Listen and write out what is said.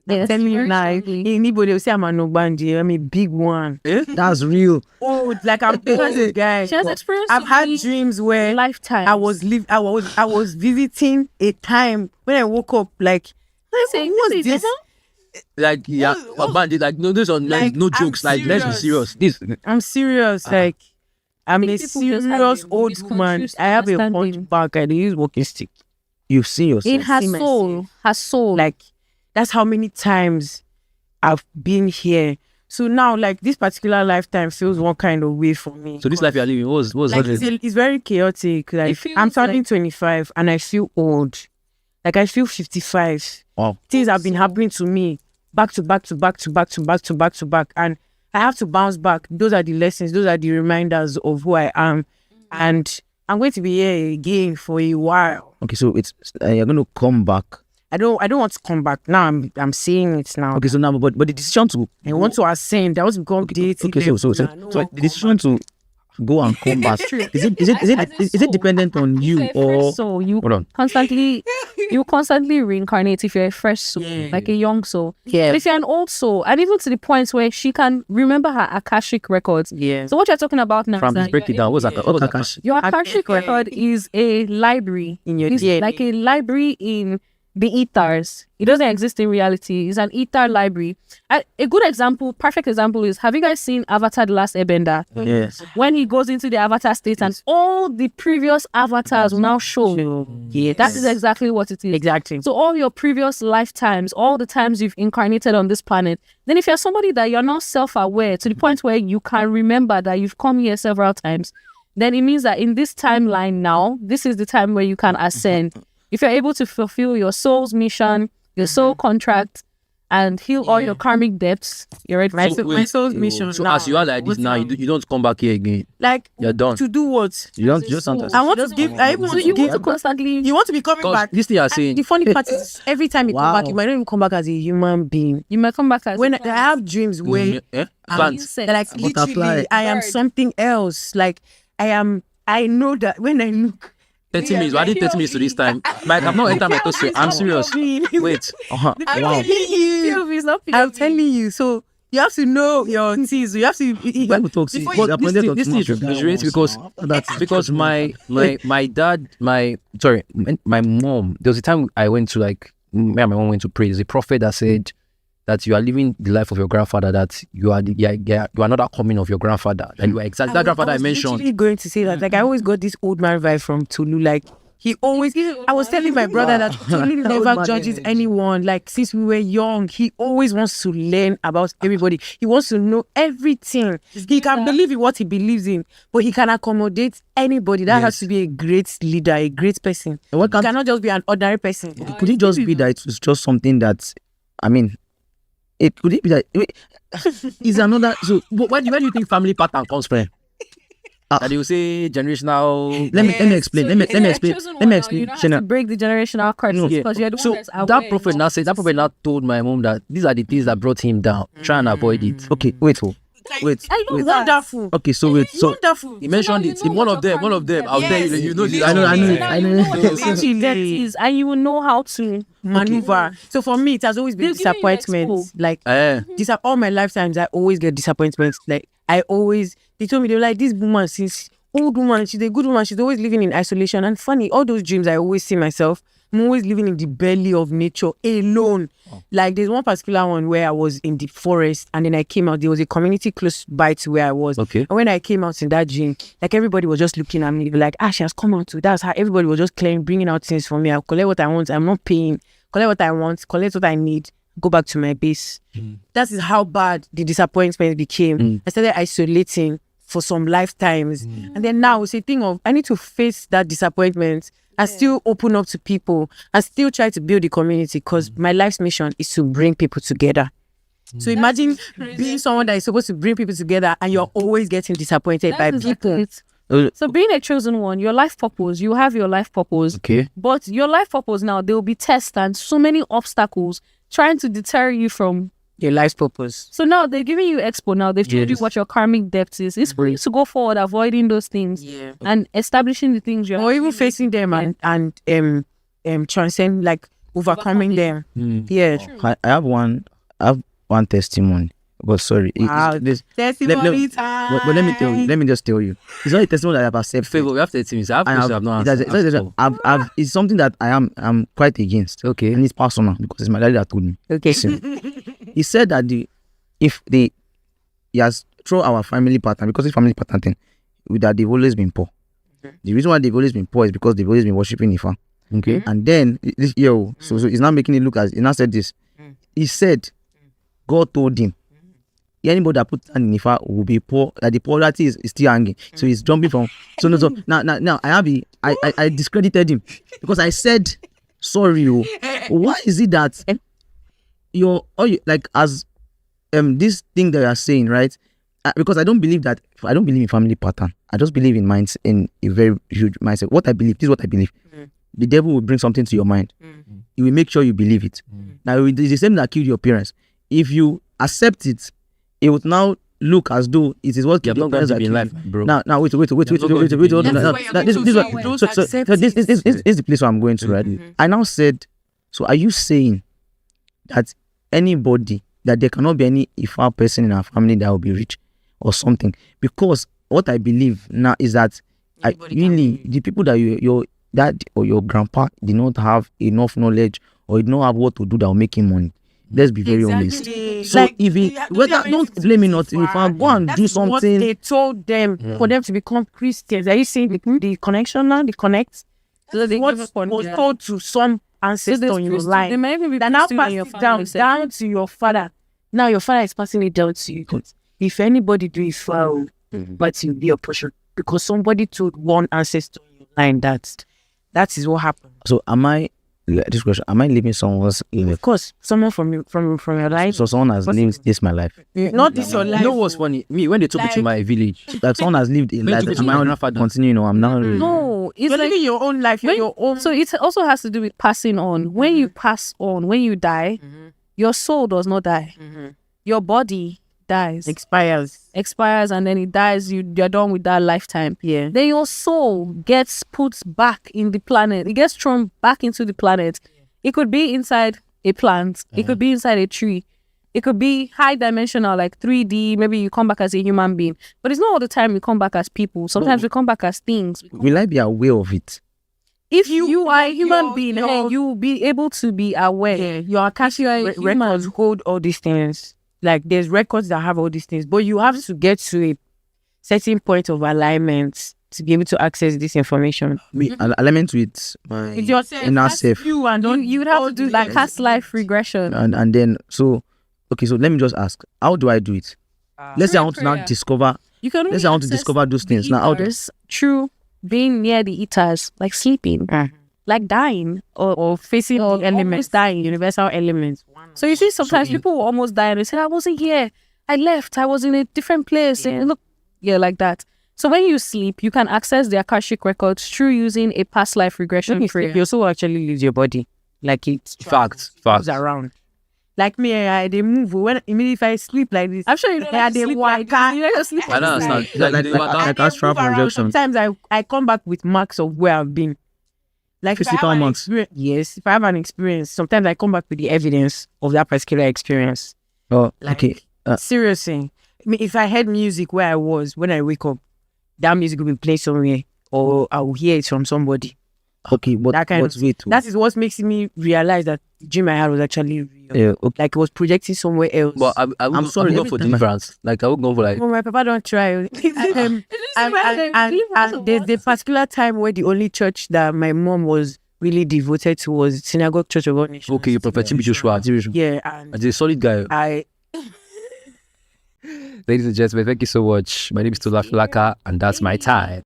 Yes, Tell me now. Anybody will say I'm an Ogbanje. I'm a big one. That's real. Oh, like I'm a guy. She has experienced I've had dreams where lifetime. I was visiting a time when I woke up like what's this? Like bandit, like no, those are like, no jokes. Like let's be serious. This I'm serious. Like I'm a serious old woman. I have a punch bag. I use walking stick. you've seen yourself. In her soul. Like that's how many times I've been here. So now, like this particular lifetime feels one kind of way for me. So this life you're living, what's like, it's very chaotic. Like I'm turning 25 and I feel old. Like I feel 55. Wow. Things have been happening to me back to back, and I have to bounce back. Those are the lessons. Those are the reminders of who I am, and I'm going to be here again for a while. Okay, so it's you're going to come back. I don't want to come back now. I'm seeing it now. Okay, so now, but the decision to I want to ascend. I want to become deity. Okay, so the decision to go and come back is it dependent on you or so you constantly reincarnate if you're a fresh soul, like a young soul. Yeah. But if you're an old soul, and even to the point where she can remember her Akashic records. Yeah. So what you're talking about now? From this break it down, what's Akashic? Your Akashic record is a library in your DNA. Like a library in the ethers. It doesn't exist in reality. It's an ether library. A good example, perfect example is, have you guys seen Avatar: The Last Airbender? Yes. When he goes into the avatar state and all the previous avatars will now show. Yes. That is exactly what it is. Exactly. So all your previous lifetimes, all the times you've incarnated on this planet, then if you're somebody that you're not self-aware to the point where you can remember that you've come here several times, then it means that in this timeline now, this is the time where you can ascend. If you're able to fulfill your soul's mission, your soul contract, and heal all your karmic debts, you're ready. My soul's mission. So as you are like this now, you don't come back here again. Like you're done. To do what? You don't just I want to give. I want to give. Constantly. You want to be coming back. This thing you're saying. The funny part is every time you come back, you might not even come back as a human being. You might come back as when I have dreams where like literally I am something else. Like I know that when I look. 30 minutes. Why did 30 minutes to this time? Like, I've not entered my thoughts. I'm serious. Wait. Wow. I'm telling you. So you have to know your T's. You have to. This is because my mom. There was a time I went to me and my mom went to pray. There's a prophet that said that you are living the life of your grandfather, that you are not that coming of your grandfather, and you are exactly that grandfather I mentioned. I was going to say that. Like I always got this old man vibe from Tulu. Like he always. I was telling my brother that Tulu never judges anyone. Like since we were young, he always wants to learn about everybody. He wants to know everything. He can believe in what he believes in, but he can accommodate anybody. That has to be a great leader, a great person. He cannot just be an ordinary person. Could it just be that it's just something that, I mean. Could it be that is another? So where do you think family pattern comes from? That you say generational. Let me explain. Let me explain. You have to break the generational curse because you're the one that's aware. That prophet now told my mom that these are the things that brought him down. Try and avoid it. Okay, wait. Wonderful. Okay, so wait. So wonderful. He mentioned it. One of them. I'll tell you. You know this. I know. And you will know how to maneuver. So for me, it has always been disappointment. Like all my lifetimes, I always get disappointments. Like they told me they were like, this woman, since old woman, she's a good woman. She's always living in isolation. And funny, all those dreams, I always see myself. I'm always living in the belly of nature alone. Like there's one particular one where I was in the forest and then I came out. There was a community close by to where I was. Okay. And when I came out in that dream, like everybody was just looking at me. They were like, she has come out too. That's how everybody was just bringing out things for me. I'll collect what I want. I'm not paying. Collect what I want. Collect what I need. Go back to my base. That is how bad the disappointment became. I started isolating for some lifetimes. And then now it's a thing of, I need to face that disappointment and still open up to people and still try to build the community because my life's mission is to bring people together. So imagine being someone that is supposed to bring people together and you're always getting disappointed by people. So being a chosen one, your life purpose, you have your life purpose. Okay. But your life purpose now, there will be tests and so many obstacles trying to deter you from your life's purpose. So now they're giving you expo now. They've told you what your karmic depth is. It's for you to go forward, avoiding those things and establishing the things you're or even facing them and transcend, like overcoming them. Yeah. I have one testimony. But sorry, Wow. Testimony time. but let me tell you. Let me just tell you. It's not a testimony that I have accepted. Favor, we have 30 minutes. I have questions I've not It has- answered. it's something that I'm quite against. Okay. And it's personal because it's my daddy that told me. Okay. Listen, he said that he has through our family pattern, because it's family pattern thing, that they've always been poor. The reason why they've always been poor is because they've always been worshiping Ifa. Okay. And then so he's now making it look as he now said this. He said God told him anybody that puts hand in Ifa will be poor, that the poverty is still hanging. So he's jumping from so now I discredited him because I said sorry. Why is it that this thing that you are saying, right? Because I don't believe in family pattern. I just believe in minds, in a very huge mindset. What I believe, this is what I believe. The devil will bring something to your mind. He will make sure you believe it. Now it's the same that killed your parents. If you accept it, it would now look as though it is what You have not got to be in life, bro. Now wait. This is the place where I'm going to, right? I now said, so are you saying that anybody, that there cannot be any Ifa person in our family that will be rich or something? Because what I believe now is that the people that your dad or your grandpa did not have enough knowledge or did not have what to do that will make him money. Let's be very honest. So Like, if he, don't blame me not if I go and do That's what something. they told them for them to become Christians. Are you seeing the connection now? The connect. So they What give was up on- told to some ancestor in your They line. might even be That now Christian pass in your it family, down to your father. Now your father is passing it down to you. If anybody do it foul, but you'll be a portion. Because somebody told one ancestor in your line that is what happened. So am I living someone's life? Of course, someone from your life. So someone has lived this my life. Not this your life. You know what's funny? Me, when they took me to my village, Like someone has lived a When life. you took it to I'm my now grandfather. continuing. I'm now. No, it's You're like living your own life. You're when- your own. So it also has to do with passing on. When you pass on, when you die, your soul does not die. Your body dies, expires, and then it dies. You're done with that lifetime. Yeah. Then your soul gets put back in the planet. It gets thrown back into the planet. It could be inside a plant. It could be inside a tree. It could be high dimensional, like 3D. Maybe you come back as a human being. But it's not all the time we come back as people. Sometimes we come back as things. Will I be aware of it? If you are a human you're- being, you're- you will be able to be aware. Yeah, your Akashic You are a human. records hold all these things. Like there's records that have all these things, but you have to get to a certain point of alignment to be able to access this information. Me, alignment with my It's yourself, inner that's self. you, and don't You would have to do like past life regression. And then so let me just ask, how do I do it? Let's say I want to now prayer. discover. You can Let's say I want to discover those things now. How do True, being near the eaters, like sleeping, like dying, or facing or the elements, almost dying. universal elements. So you see, sometimes people will almost die and they say, "I wasn't here. I left. I was in a different place." And look, like that. So when you sleep, you can access the Akashic records through using a past life regression prayer. Your soul actually leaves your body, like it facts. moves around. Like me, they move. Immediately if I sleep like this, I'm sure you know that they sleep walk. sleep I don't understand. like astral Move around. projection? Sometimes I come back with marks of where I've been. Like if I Physical have an marks? yes, if I have an experience, sometimes I come back with the evidence of that particular experience. Oh, Like, okay. Seriously, I mean, if I heard music where I was when I wake up, that music will be played somewhere, or I will hear it from somebody. Okay, but That kind but of wait. That is what makes me realize that the dream I had was actually real. Yeah, okay. Like it was projecting somewhere else. But I'm sorry, every not for time I- deliverance. Like I would go for like Oh, my papa don't try. And there's the particular time where the only church that my mom was really devoted to was Synagogue Church of All Nations. okay, you Prophet Chibi Joshua. Yeah, and As a solid guy. I Ladies and gentlemen, thank you so much. My name is Tola Flaka, and that's my time.